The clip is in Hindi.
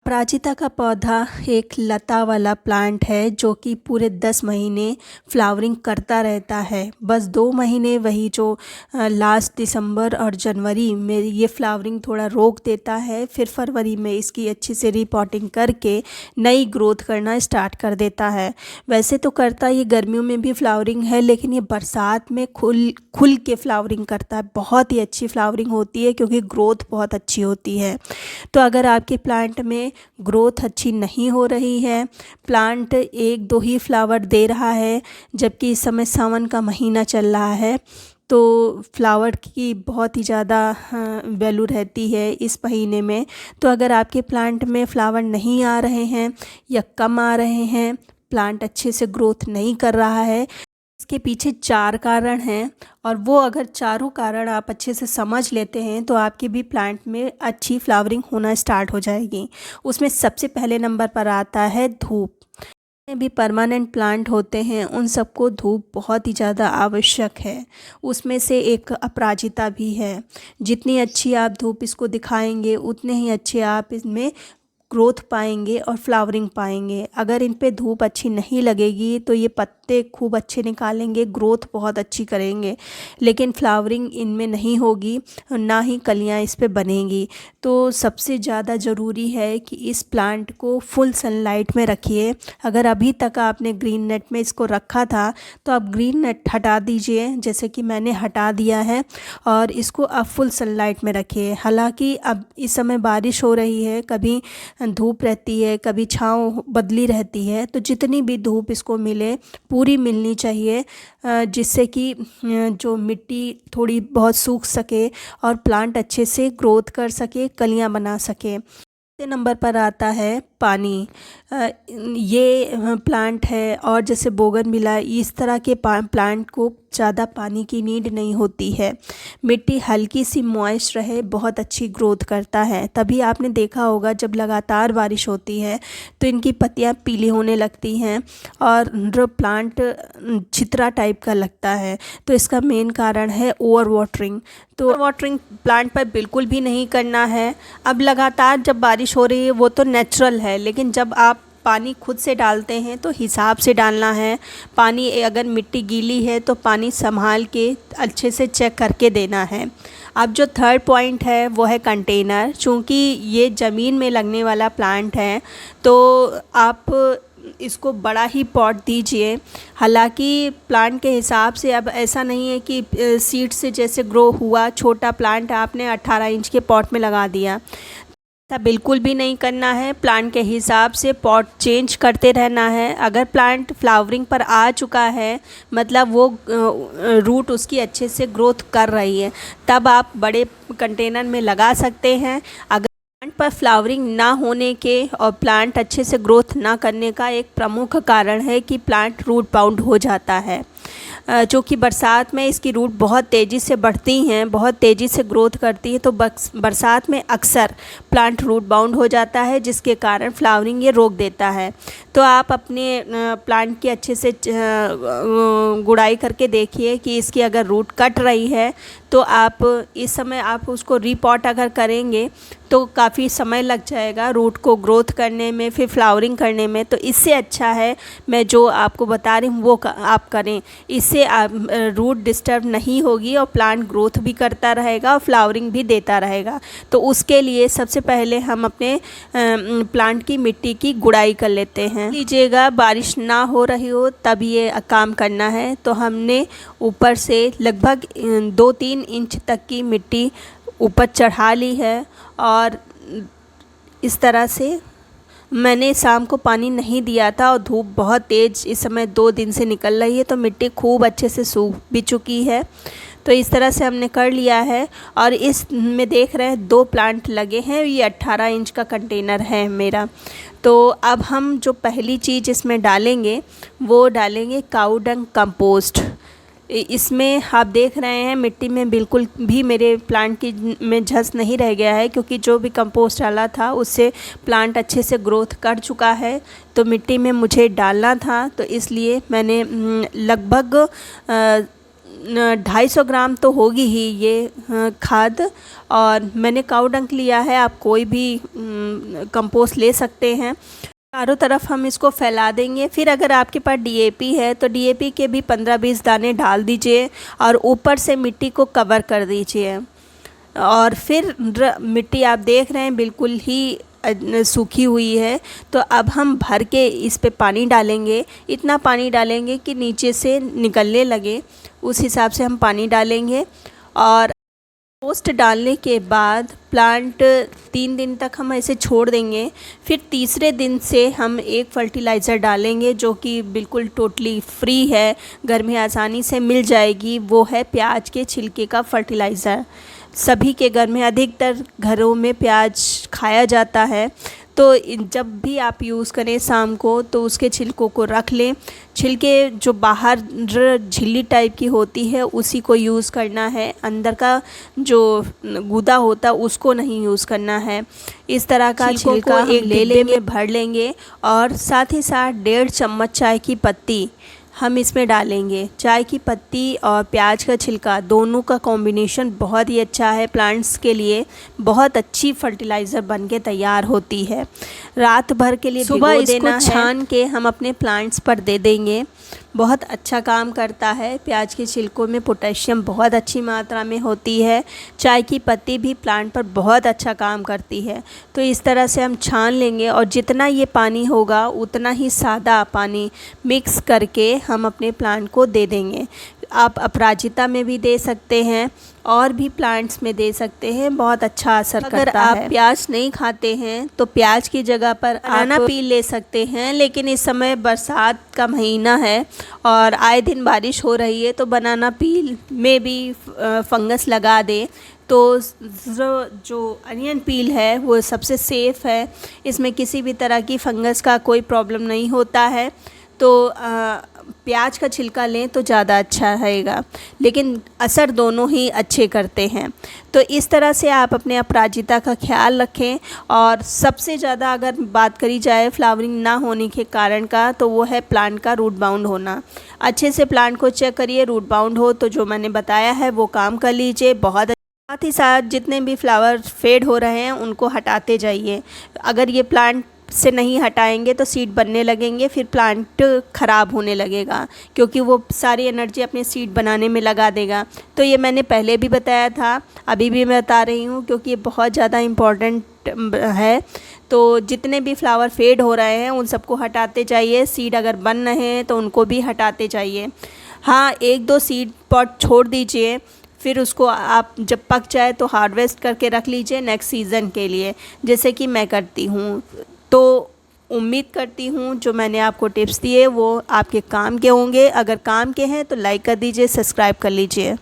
अपराजिता का पौधा एक लता वाला प्लांट है जो कि पूरे 10 महीने फ्लावरिंग करता रहता है। बस 2 महीने वही जो लास्ट दिसंबर और जनवरी में ये फ्लावरिंग थोड़ा रोक देता है, फिर फरवरी में इसकी अच्छी से रिपॉटिंग करके नई ग्रोथ करना स्टार्ट कर देता है। वैसे तो करता ये गर्मियों में भी फ्लावरिंग है, लेकिन ये बरसात में खुल के फ्लावरिंग करता है। बहुत ही अच्छी फ्लावरिंग होती है क्योंकि ग्रोथ बहुत अच्छी होती है। तो अगर आपके प्लांट में ग्रोथ अच्छी नहीं हो रही है, प्लांट 1-2 ही फ्लावर दे रहा है, जबकि इस समय सावन का महीना चल रहा है, तो फ्लावर की बहुत ही ज़्यादा वैल्यू रहती है इस महीने में। तो अगर आपके प्लांट में फ्लावर नहीं आ रहे हैं या कम आ रहे हैं, प्लांट अच्छे से ग्रोथ नहीं कर रहा है, इसके पीछे 4 कारण हैं और वो अगर चारों कारण आप अच्छे से समझ लेते हैं तो आपके भी प्लांट में अच्छी फ्लावरिंग होना स्टार्ट हो जाएगी। उसमें सबसे पहले नंबर पर आता है धूप। जितने भी परमानेंट प्लांट होते हैं उन सबको धूप बहुत ही ज़्यादा आवश्यक है। उसमें से एक अपराजिता भी है। जितनी अच्छी आप धूप इसको दिखाएंगे उतने ही अच्छे आप इसमें ग्रोथ पाएंगे और फ्लावरिंग पाएंगे। अगर इन पे धूप अच्छी नहीं लगेगी तो ये पत्ते खूब अच्छे निकालेंगे, ग्रोथ बहुत अच्छी करेंगे, लेकिन फ्लावरिंग इनमें नहीं होगी, ना ही कलियां इस पे बनेंगी। तो सबसे ज़्यादा ज़रूरी है कि इस प्लांट को फुल सनलाइट में रखिए। अगर अभी तक आपने ग्रीन नेट में इसको रखा था तो आप ग्रीन नेट हटा दीजिए, जैसे कि मैंने हटा दिया है, और इसको आप फुल सनलाइट में रखिए। हालांकि अब इस समय बारिश हो रही है, कभी धूप रहती है, कभी छाँव बदली रहती है, तो जितनी भी धूप इसको मिले पूरी मिलनी चाहिए, जिससे कि जो मिट्टी थोड़ी बहुत सूख सके और प्लांट अच्छे से ग्रोथ कर सके, कलियां बना सके। तीसरे नंबर पर आता है पानी। ये प्लांट है और जैसे बोगनविला, इस तरह के प्लांट को ज़्यादा पानी की नीड नहीं होती है। मिट्टी हल्की सी मॉइस्ट रहे, बहुत अच्छी ग्रोथ करता है। तभी आपने देखा होगा जब लगातार बारिश होती है तो इनकी पत्तियां पीली होने लगती हैं और जो प्लांट छितरा टाइप का लगता है। तो इसका मेन कारण है ओवर वाटरिंग। तो वाटरिंग प्लांट पर बिल्कुल भी नहीं करना है। अब लगातार जब बारिश हो रही है वो तो नेचुरल है, लेकिन जब आप पानी खुद से डालते हैं तो हिसाब से डालना है। पानी अगर मिट्टी गीली है तो पानी संभाल के अच्छे से चेक करके देना है। अब जो थर्ड पॉइंट है वो है कंटेनर। चूँकि ये ज़मीन में लगने वाला प्लांट है तो आप इसको बड़ा ही पॉट दीजिए। हालांकि प्लांट के हिसाब से अब ऐसा नहीं है कि सीड से जैसे ग्रो हुआ छोटा प्लांट आपने 18 इंच के पॉट में लगा दिया, ऐसा बिल्कुल भी नहीं करना है। प्लांट के हिसाब से पॉट चेंज करते रहना है। अगर प्लांट फ्लावरिंग पर आ चुका है, मतलब वो रूट उसकी अच्छे से ग्रोथ कर रही है, तब आप बड़े कंटेनर में लगा सकते हैं। अगर प्लांट पर फ्लावरिंग ना होने के और प्लांट अच्छे से ग्रोथ ना करने का एक प्रमुख कारण है कि प्लांट रूट बाउंड हो जाता है। जो कि बरसात में इसकी रूट बहुत तेज़ी से बढ़ती हैं, बहुत तेज़ी से ग्रोथ करती है, तो बरसात में अक्सर प्लांट रूट बाउंड हो जाता है, जिसके कारण फ्लावरिंग ये रोक देता है। तो आप अपने प्लांट की अच्छे से गुड़ाई करके देखिए कि इसकी अगर रूट कट रही है तो आप इस समय आप उसको रीपॉट अगर करेंगे तो काफ़ी समय लग जाएगा रूट को ग्रोथ करने में, फिर फ्लावरिंग करने में। तो इससे अच्छा है मैं जो आपको बता रही हूँ वो आप करें। इससे रूट डिस्टर्ब नहीं होगी और प्लांट ग्रोथ भी करता रहेगा और फ्लावरिंग भी देता रहेगा। तो उसके लिए सबसे पहले हम अपने प्लांट की मिट्टी की गुड़ाई कर लेते हैं। लीजिएगा बारिश ना हो रही हो तब ये काम करना है। तो हमने ऊपर से लगभग 2-3 इंच तक की मिट्टी ऊपर चढ़ा ली है और इस तरह से मैंने शाम को पानी नहीं दिया था और धूप बहुत तेज़ इस समय 2 दिन से निकल रही है, तो मिट्टी खूब अच्छे से सूख भी चुकी है। तो इस तरह से हमने कर लिया है और इसमें देख रहे हैं 2 प्लांट लगे हैं। ये 18 इंच का कंटेनर है मेरा। तो अब हम जो पहली चीज़ इसमें डालेंगे वो डालेंगे काऊ डंग कंपोस्ट। इसमें आप देख रहे हैं मिट्टी में बिल्कुल भी मेरे प्लांट की में झस नहीं रह गया है, क्योंकि जो भी कंपोस्ट डाला था उससे प्लांट अच्छे से ग्रोथ कर चुका है। तो मिट्टी में मुझे डालना था, तो इसलिए मैंने लगभग 250 ग्राम तो होगी ही ये खाद। और मैंने काऊ डंक लिया है, आप कोई भी कंपोस्ट ले सकते हैं। चारों तरफ हम इसको फैला देंगे। फिर अगर आपके पास डीएपी है तो डीएपी के भी 15-20 दाने डाल दीजिए और ऊपर से मिट्टी को कवर कर दीजिए। और फिर मिट्टी आप देख रहे हैं बिल्कुल ही सूखी हुई है। तो अब हम भर के इस पे पानी डालेंगे, इतना पानी डालेंगे कि नीचे से निकलने लगे, उस हिसाब से हम पानी डालेंगे। और पोस्ट डालने के बाद प्लांट 3 दिन तक हम ऐसे छोड़ देंगे। फिर तीसरे दिन से हम एक फर्टिलाइज़र डालेंगे जो कि बिल्कुल टोटली फ्री है, घर में आसानी से मिल जाएगी। वो है प्याज के छिलके का फर्टिलाइज़र। सभी के घर में, अधिकतर घरों में प्याज खाया जाता है, तो जब भी आप यूज़ करें शाम को तो उसके छिलकों को रख लें। छिलके जो बाहर झिल्ली टाइप की होती है उसी को यूज़ करना है, अंदर का जो गूदा होता है उसको नहीं यूज़ करना है। इस तरह का छिलका एक ले लेंगे, भर लेंगे। और साथ ही साथ 1.5 चम्मच चाय की पत्ती हम इसमें डालेंगे। चाय की पत्ती और प्याज का छिलका दोनों का कॉम्बिनेशन बहुत ही अच्छा है, प्लांट्स के लिए बहुत अच्छी फर्टिलाइज़र बनके तैयार होती है। रात भर के लिए सुबह इसको छान के हम अपने प्लांट्स पर दे देंगे। बहुत अच्छा काम करता है। प्याज के छिलकों में पोटेशियम बहुत अच्छी मात्रा में होती है। चाय की पत्ती भी प्लांट पर बहुत अच्छा काम करती है। तो इस तरह से हम छान लेंगे और जितना ये पानी होगा उतना ही सादा पानी मिक्स करके हम अपने प्लांट को दे देंगे। आप अपराजिता में भी दे सकते हैं और भी प्लांट्स में दे सकते हैं, बहुत अच्छा असर करता है। अगर आप प्याज नहीं खाते हैं तो प्याज की जगह पर बनाना पील ले सकते हैं। लेकिन इस समय बरसात का महीना है और आए दिन बारिश हो रही है, तो बनाना पील में भी फंगस लगा दें तो जो अनियन पील है वो सबसे सेफ़ है। इसमें किसी भी तरह की फंगस का कोई प्रॉब्लम नहीं होता है। तो प्याज का छिलका लें तो ज़्यादा अच्छा रहेगा, लेकिन असर दोनों ही अच्छे करते हैं। तो इस तरह से आप अपने अपराजिता का ख्याल रखें। और सबसे ज़्यादा अगर बात करी जाए फ्लावरिंग ना होने के कारण का, तो वो है प्लांट का रूट बाउंड होना। अच्छे से प्लांट को चेक करिए, रूट बाउंड हो तो जो मैंने बताया है वो काम कर लीजिए। बहुत साथ ही साथ जितने भी फ्लावर फेड हो रहे हैं उनको हटाते जाइए। अगर ये प्लांट से नहीं हटाएंगे तो सीड बनने लगेंगे, फिर प्लांट ख़राब होने लगेगा क्योंकि वो सारी एनर्जी अपने सीड बनाने में लगा देगा। तो ये मैंने पहले भी बताया था, अभी भी मैं बता रही हूँ क्योंकि ये बहुत ज़्यादा इम्पॉर्टेंट है। तो जितने भी फ्लावर फेड हो रहे हैं उन सबको हटाते जाइए। सीड अगर बन रहे हैं तो उनको भी हटाते जाइए। हाँ, 1-2 सीड पॉट छोड़ दीजिए, फिर उसको आप जब पक जाए तो हार्वेस्ट करके रख लीजिए नेक्स्ट सीज़न के लिए, जैसे कि मैं करती हूँ। तो उम्मीद करती हूँ जो मैंने आपको टिप्स दिए वो आपके काम के होंगे। अगर काम के हैं तो लाइक कर दीजिए, सब्सक्राइब कर लीजिए।